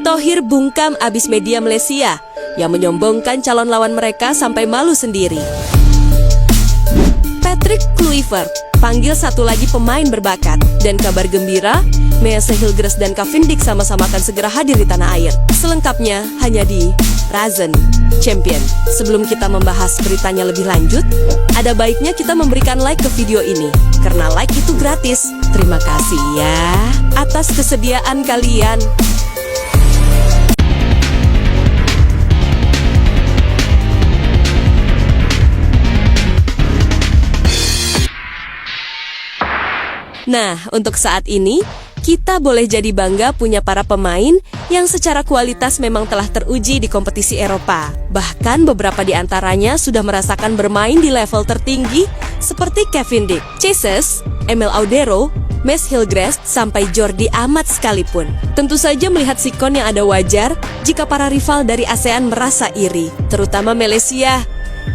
Thohir bungkam abis media Malaysia yang menyombongkan calon lawan mereka sampai malu sendiri. Patrick Kluivert panggil satu lagi pemain berbakat. Dan kabar gembira, Mesa Hilgers dan Cavendish sama-sama akan segera hadir di tanah air. Selengkapnya hanya di Razen Champion. Sebelum kita membahas beritanya lebih lanjut, ada baiknya kita memberikan like ke video ini, karena like itu gratis. Terima kasih ya atas kesediaan kalian. Nah, untuk saat ini, kita boleh jadi bangga punya para pemain yang secara kualitas memang telah teruji di kompetisi Eropa. Bahkan beberapa di antaranya sudah merasakan bermain di level tertinggi seperti Cavendish, Jesus, Emil Audero, Mes Hilgers, sampai Jordi Amat sekalipun. Tentu saja melihat sikon yang ada wajar jika para rival dari ASEAN merasa iri, terutama Malaysia,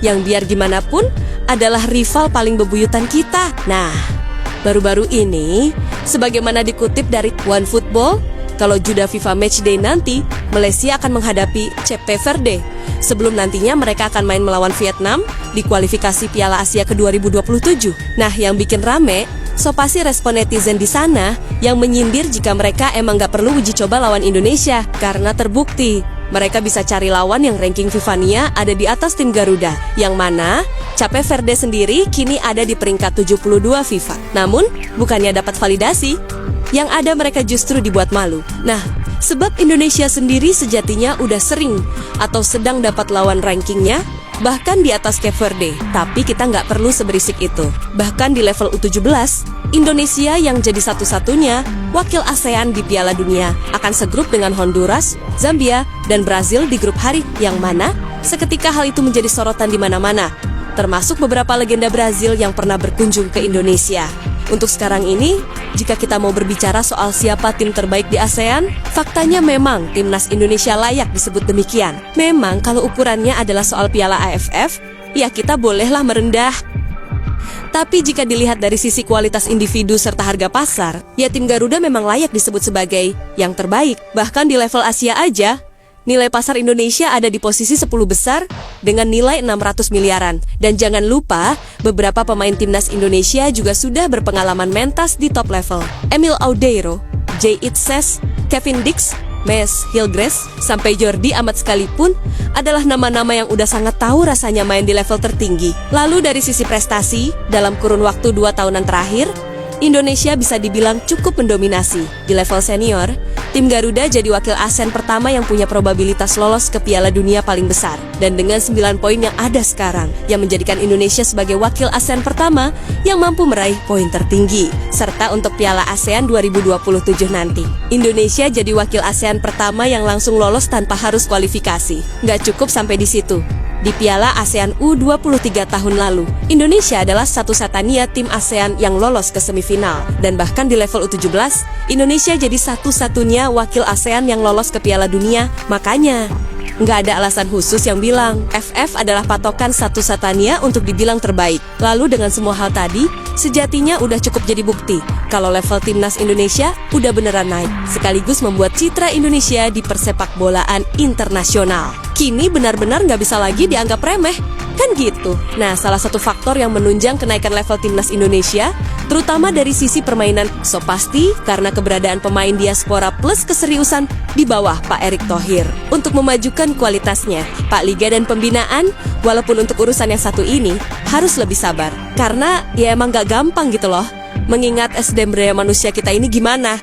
yang biar gimana pun adalah rival paling bebuyutan kita. Nah, baru-baru ini, sebagaimana dikutip dari OneFootball, kalau jeda FIFA Matchday nanti, Malaysia akan menghadapi Cape Verde. Sebelum nantinya mereka akan main melawan Vietnam di kualifikasi Piala Asia ke-2027. Nah, yang bikin rame, so pasti respon netizen di sana yang menyindir jika mereka emang gak perlu uji coba lawan Indonesia, karena terbukti mereka bisa cari lawan yang ranking FIFA-nya ada di atas tim Garuda, yang mana Cape Verde sendiri kini ada di peringkat 72 FIFA. Namun, bukannya dapat validasi, yang ada mereka justru dibuat malu. Nah, sebab Indonesia sendiri sejatinya udah sering atau sedang dapat lawan rankingnya bahkan di atas Cape Verde. Tapi kita nggak perlu seberisik itu. Bahkan di level U17, Indonesia yang jadi satu-satunya wakil ASEAN di Piala Dunia akan segrup dengan Honduras, Zambia, dan Brazil di grup hari, yang mana seketika hal itu menjadi sorotan di mana-mana, termasuk beberapa legenda Brazil yang pernah berkunjung ke Indonesia. Untuk sekarang ini, jika kita mau berbicara soal siapa tim terbaik di ASEAN, faktanya memang timnas Indonesia layak disebut demikian. Memang kalau ukurannya adalah soal Piala AFF, ya kita bolehlah merendah. Tapi jika dilihat dari sisi kualitas individu serta harga pasar, ya tim Garuda memang layak disebut sebagai yang terbaik. Bahkan di level Asia aja, nilai pasar Indonesia ada di posisi 10 besar dengan nilai 600 miliaran. Dan jangan lupa, beberapa pemain timnas Indonesia juga sudah berpengalaman mentas di top level. Emil Audero, Jay Itzes, Cavendish, Mes Hilgers, sampai Jordi Amat sekalipun adalah nama-nama yang udah sangat tahu rasanya main di level tertinggi. Lalu dari sisi prestasi, dalam kurun waktu 2 tahunan terakhir, Indonesia bisa dibilang cukup mendominasi. Di level senior, tim Garuda jadi wakil ASEAN pertama yang punya probabilitas lolos ke Piala Dunia paling besar. Dan dengan 9 poin yang ada sekarang, yang menjadikan Indonesia sebagai wakil ASEAN pertama yang mampu meraih poin tertinggi. Serta untuk Piala ASEAN 2027 nanti, Indonesia jadi wakil ASEAN pertama yang langsung lolos tanpa harus kualifikasi. Nggak cukup sampai di situ. Di Piala ASEAN U23 tahun lalu, Indonesia adalah satu-satunya tim ASEAN yang lolos ke semifinal. Dan bahkan di level U17, Indonesia jadi satu-satunya wakil ASEAN yang lolos ke Piala Dunia. Makanya, nggak ada alasan khusus yang bilang FF adalah patokan satu-satunya untuk dibilang terbaik. Lalu dengan semua hal tadi, sejatinya udah cukup jadi bukti kalau level timnas Indonesia udah beneran naik, sekaligus membuat citra Indonesia di persepak bolaan internasional kini benar-benar nggak bisa lagi dianggap remeh, kan gitu. Nah, salah satu faktor yang menunjang kenaikan level timnas Indonesia, terutama dari sisi permainan, so pasti karena keberadaan pemain diaspora plus keseriusan di bawah Pak Erick Thohir untuk memajukan kualitasnya. Pak Liga dan Pembinaan, walaupun untuk urusan yang satu ini harus lebih sabar, karena ya emang nggak gampang gitu loh, mengingat SDM daya manusia kita ini gimana.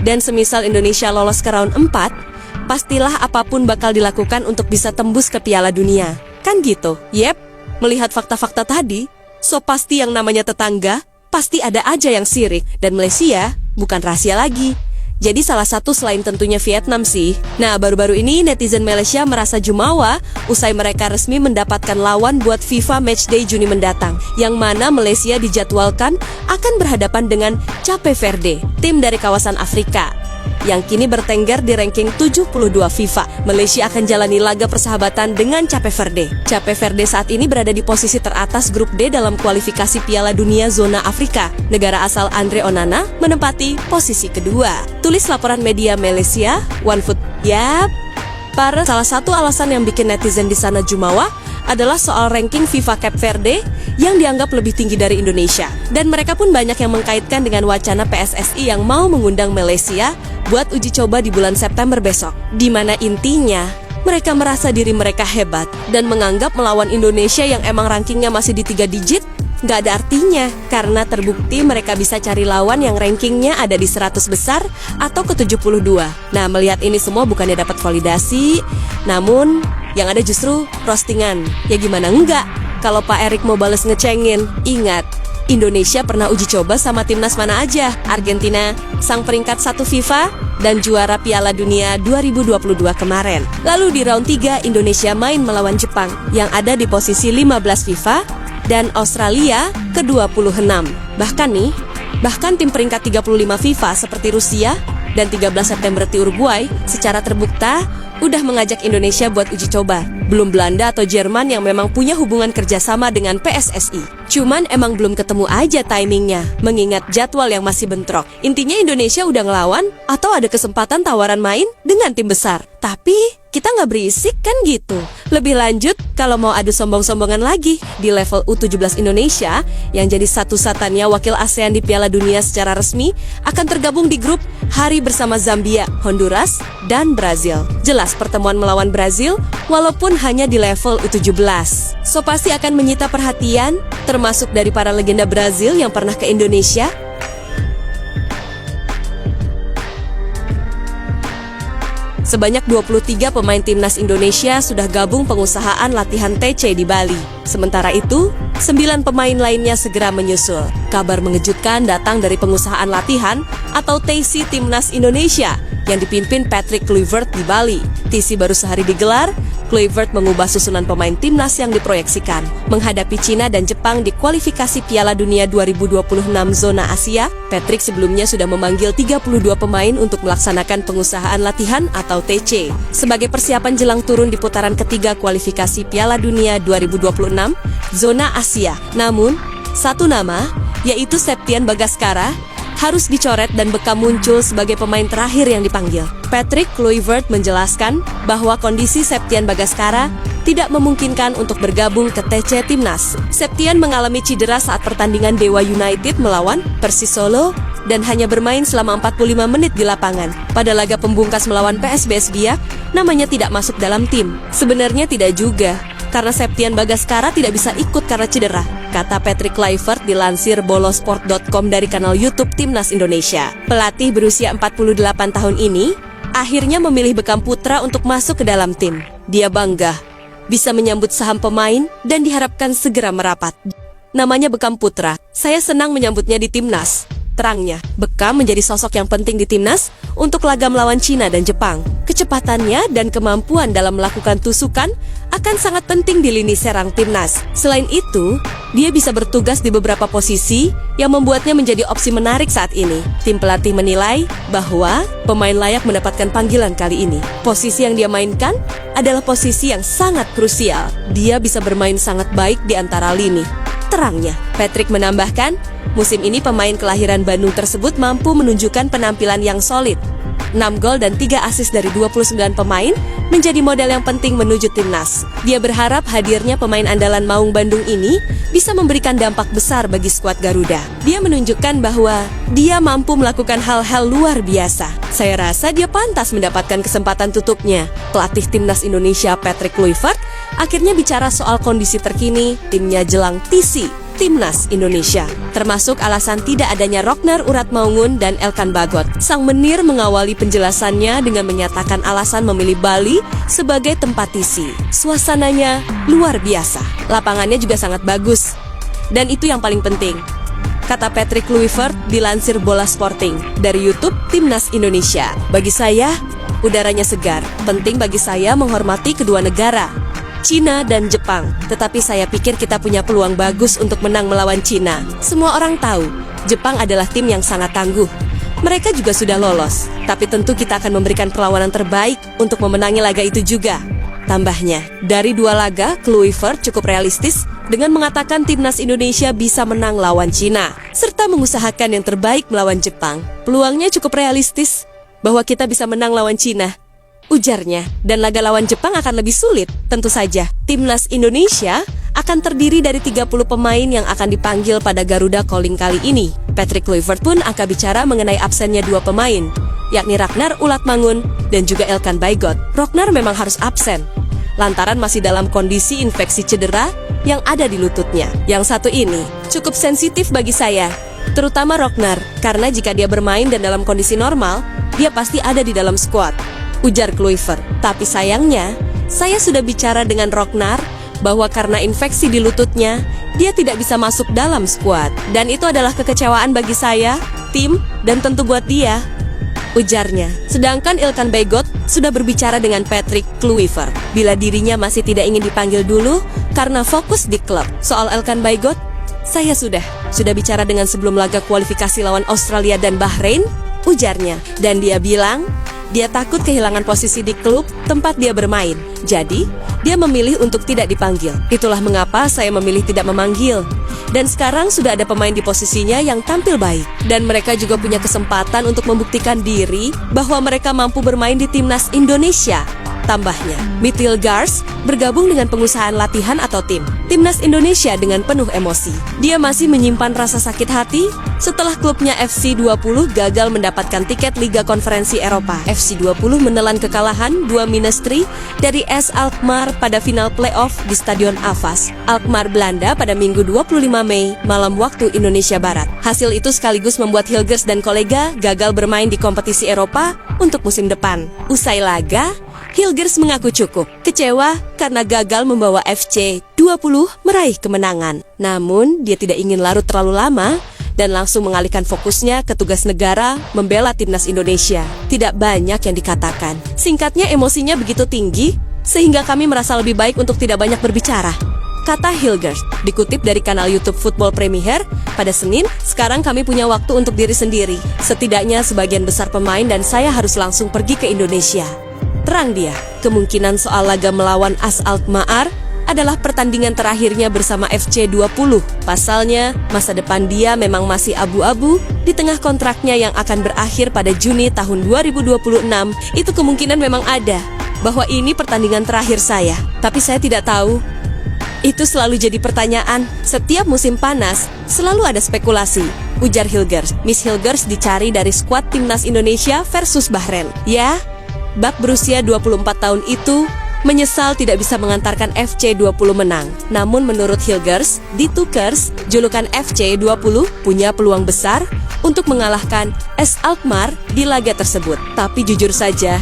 Dan semisal Indonesia lolos ke round 4, pastilah apapun bakal dilakukan untuk bisa tembus ke Piala Dunia. Kan gitu? Yep, melihat fakta-fakta tadi, so pasti yang namanya tetangga, pasti ada aja yang sirik. Dan Malaysia bukan rahasia lagi. Jadi salah satu selain tentunya Vietnam sih. Nah, baru-baru ini netizen Malaysia merasa jumawa usai mereka resmi mendapatkan lawan buat FIFA Matchday Juni mendatang, yang mana Malaysia dijadwalkan akan berhadapan dengan Cape Verde, tim dari kawasan Afrika. yang kini bertengger di ranking 72 FIFA. Malaysia akan jalani laga persahabatan dengan Cape Verde. Cape Verde saat ini berada di posisi teratas grup D dalam kualifikasi Piala Dunia zona Afrika. Negara asal Andre Onana menempati posisi kedua. Tulis laporan media Malaysia, OneFoot. Yap, salah satu alasan yang bikin netizen di sana jumawa adalah soal ranking FIFA Cape Verde yang dianggap lebih tinggi dari Indonesia. Dan mereka pun banyak yang mengkaitkan dengan wacana PSSI yang mau mengundang Malaysia buat uji coba di bulan September besok. Di mana intinya, mereka merasa diri mereka hebat dan menganggap melawan Indonesia yang emang rankingnya masih di 3 digit nggak ada artinya, karena terbukti mereka bisa cari lawan yang rankingnya ada di 100 besar atau ke 72. Nah, melihat ini semua bukannya dapat validasi, namun yang ada justru roastingan. Ya gimana enggak, kalau Pak Erik mau bales ngecengin. Ingat, Indonesia pernah uji coba sama timnas mana aja? Argentina, sang peringkat 1 FIFA dan juara Piala Dunia 2022 kemarin. Lalu di round 3, Indonesia main melawan Jepang yang ada di posisi 15 FIFA dan Australia ke-26. Bahkan tim peringkat 35 FIFA seperti Rusia dan 13 September di Uruguay secara terbuka udah mengajak Indonesia buat uji coba. Belum Belanda atau Jerman yang memang punya hubungan kerjasama dengan PSSI. Cuman emang belum ketemu aja timingnya, mengingat jadwal yang masih bentrok. Intinya Indonesia udah ngelawan atau ada kesempatan tawaran main dengan tim besar. Tapi kita nggak berisik kan gitu. Lebih lanjut, kalau mau adu sombong-sombongan lagi, di level U17 Indonesia yang jadi satu-satunya wakil ASEAN di Piala Dunia secara resmi akan tergabung di grup hari bersama Zambia, Honduras, dan Brazil. Jelas pertemuan melawan Brazil walaupun hanya di level U17. So pasti akan menyita perhatian, termasuk dari para legenda Brazil yang pernah ke Indonesia. Sebanyak 23 pemain timnas Indonesia sudah gabung pengusahaan latihan TC di Bali. Sementara itu, 9 pemain lainnya segera menyusul. Kabar mengejutkan datang dari pengusahaan latihan atau TC Timnas Indonesia yang dipimpin Patrick Kluivert di Bali. TC baru sehari digelar, Kluivert mengubah susunan pemain timnas yang diproyeksikan. Menghadapi Cina dan Jepang di kualifikasi Piala Dunia 2026 zona Asia, Patrick sebelumnya sudah memanggil 32 pemain untuk melaksanakan pengusahaan latihan atau TC sebagai persiapan jelang turun di putaran ketiga kualifikasi Piala Dunia 2026 zona Asia. Namun, satu nama, yaitu Septian Bagaskara, harus dicoret dan bekam muncul sebagai pemain terakhir yang dipanggil. Patrick Kluivert menjelaskan bahwa kondisi Septian Bagaskara tidak memungkinkan untuk bergabung ke TC Timnas. Septian mengalami cedera saat pertandingan Dewa United melawan Persis Solo dan hanya bermain selama 45 menit di lapangan. Pada laga pembungkas melawan PSBS Biak, namanya tidak masuk dalam tim. Sebenarnya tidak juga, karena Septian Bagaskara tidak bisa ikut karena cedera, kata Patrick Kluivert dilansir bolosport.com dari kanal YouTube Timnas Indonesia. Pelatih berusia 48 tahun ini akhirnya memilih bekam putra untuk masuk ke dalam tim. Dia bangga bisa menyambut saham pemain dan diharapkan segera merapat. Namanya bekam putra. Saya senang menyambutnya di Timnas. Terangnya, Bekam menjadi sosok yang penting di Timnas untuk laga melawan Cina dan Jepang. Kecepatannya dan kemampuan dalam melakukan tusukan akan sangat penting di lini serang Timnas. Selain itu, dia bisa bertugas di beberapa posisi yang membuatnya menjadi opsi menarik saat ini. Tim pelatih menilai bahwa pemain layak mendapatkan panggilan kali ini. Posisi yang dia mainkan adalah posisi yang sangat krusial. Dia bisa bermain sangat baik di antara lini. Terangnya, Patrick menambahkan, musim ini pemain kelahiran Bandung tersebut mampu menunjukkan penampilan yang solid. 6 gol dan 3 assist dari 29 pemain menjadi modal yang penting menuju Timnas. Dia berharap hadirnya pemain andalan Maung Bandung ini bisa memberikan dampak besar bagi skuad Garuda. Dia menunjukkan bahwa dia mampu melakukan hal-hal luar biasa. Saya rasa dia pantas mendapatkan kesempatan tutupnya. Pelatih Timnas Indonesia Patrick Kluivert akhirnya bicara soal kondisi terkini timnya jelang TC Timnas Indonesia, termasuk alasan tidak adanya Rokner Uratmaungun dan Elkan Bagot. Sang menir mengawali penjelasannya dengan menyatakan alasan memilih Bali sebagai tempat TC. Suasananya luar biasa, lapangannya juga sangat bagus, dan itu yang paling penting, kata Patrick Kluivert dilansir Bola Sporting dari YouTube Timnas Indonesia. Bagi saya, udaranya segar. Penting bagi saya menghormati kedua negara, Cina dan Jepang. Tetapi saya pikir kita punya peluang bagus untuk menang melawan Cina. Semua orang tahu, Jepang adalah tim yang sangat tangguh. Mereka juga sudah lolos, tapi tentu kita akan memberikan perlawanan terbaik untuk memenangi laga itu juga. Tambahnya, dari 2 laga, Kluivert cukup realistis dengan mengatakan timnas Indonesia bisa menang lawan Cina, serta mengusahakan yang terbaik melawan Jepang. Peluangnya cukup realistis bahwa kita bisa menang lawan Cina, ujarnya, dan laga lawan Jepang akan lebih sulit. Tentu saja, timnas Indonesia akan terdiri dari 30 pemain yang akan dipanggil pada Garuda Calling kali ini. Patrick Kluivert pun akan bicara mengenai absennya 2 pemain, yakni Ragnar Ulatmangun dan juga Elkan Baigot. Ragnar memang harus absen lantaran masih dalam kondisi infeksi cedera yang ada di lututnya. Yang satu ini cukup sensitif bagi saya, terutama Ragnar, karena jika dia bermain dan dalam kondisi normal, dia pasti ada di dalam skuad, ujar Kluivert. Tapi sayangnya, saya sudah bicara dengan Ragnar bahwa karena infeksi di lututnya, dia tidak bisa masuk dalam skuad. Dan itu adalah kekecewaan bagi saya, tim, dan tentu buat dia, ujarnya. Sedangkan Elkan Baigot sudah berbicara dengan Patrick Kluivert bila dirinya masih tidak ingin dipanggil dulu karena fokus di klub. Soal Elkan Baigot, saya sudah bicara dengan sebelum laga kualifikasi lawan Australia dan Bahrain, ujarnya. Dan dia bilang, dia takut kehilangan posisi di klub tempat dia bermain. Jadi, dia memilih untuk tidak dipanggil. Itulah mengapa saya memilih tidak memanggil. Dan sekarang sudah ada pemain di posisinya yang tampil baik. Dan mereka juga punya kesempatan untuk membuktikan diri bahwa mereka mampu bermain di timnas Indonesia. Tambahnya, Mithil Gars bergabung dengan pengusahaan latihan atau timnas Indonesia dengan penuh emosi. Dia masih menyimpan rasa sakit hati setelah klubnya FC20 gagal mendapatkan tiket Liga Konferensi Eropa. FC20 menelan kekalahan 2-3 dari AS Alkmaar pada final playoff di Stadion Avas, Alkmaar, Belanda pada Minggu 25 Mei malam waktu Indonesia Barat. Hasil itu sekaligus membuat Hilgers dan kolega gagal bermain di kompetisi Eropa untuk musim depan. Usai laga, Hilgers mengaku cukup kecewa karena gagal membawa FC20 meraih kemenangan. Namun, dia tidak ingin larut terlalu lama dan langsung mengalihkan fokusnya ke tugas negara membela timnas Indonesia. Tidak banyak yang dikatakan. Singkatnya, emosinya begitu tinggi sehingga kami merasa lebih baik untuk tidak banyak berbicara, kata Hilgers. Dikutip dari kanal YouTube Football Premier pada Senin, sekarang kami punya waktu untuk diri sendiri. Setidaknya sebagian besar pemain dan saya harus langsung pergi ke Indonesia. Terang dia, kemungkinan soal laga melawan AS Alkmaar adalah pertandingan terakhirnya bersama FC20. Pasalnya, masa depan dia memang masih abu-abu di tengah kontraknya yang akan berakhir pada Juni tahun 2026. Itu kemungkinan memang ada, bahwa ini pertandingan terakhir saya. Tapi saya tidak tahu. Itu selalu jadi pertanyaan. Setiap musim panas, selalu ada spekulasi, ujar Hilgers. Miss Hilgers dicari dari skuad timnas Indonesia versus Bahrain. Ya, bak berusia 24 tahun itu menyesal tidak bisa mengantarkan FC20 menang. Namun menurut Hilgers, di Tukers, julukan FC20 punya peluang besar untuk mengalahkan AS Alkmaar di laga tersebut. Tapi jujur saja,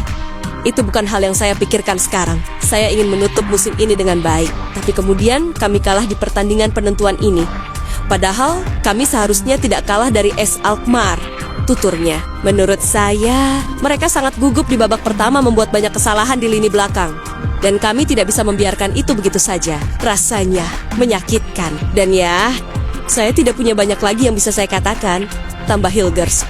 itu bukan hal yang saya pikirkan sekarang. Saya ingin menutup musim ini dengan baik. Tapi kemudian kami kalah di pertandingan penentuan ini. Padahal kami seharusnya tidak kalah dari AS Alkmaar, tuturnya. Menurut saya, mereka sangat gugup di babak pertama membuat banyak kesalahan di lini belakang. Dan kami tidak bisa membiarkan itu begitu saja. Rasanya menyakitkan. Dan ya, saya tidak punya banyak lagi yang bisa saya katakan, tambah Hilgers.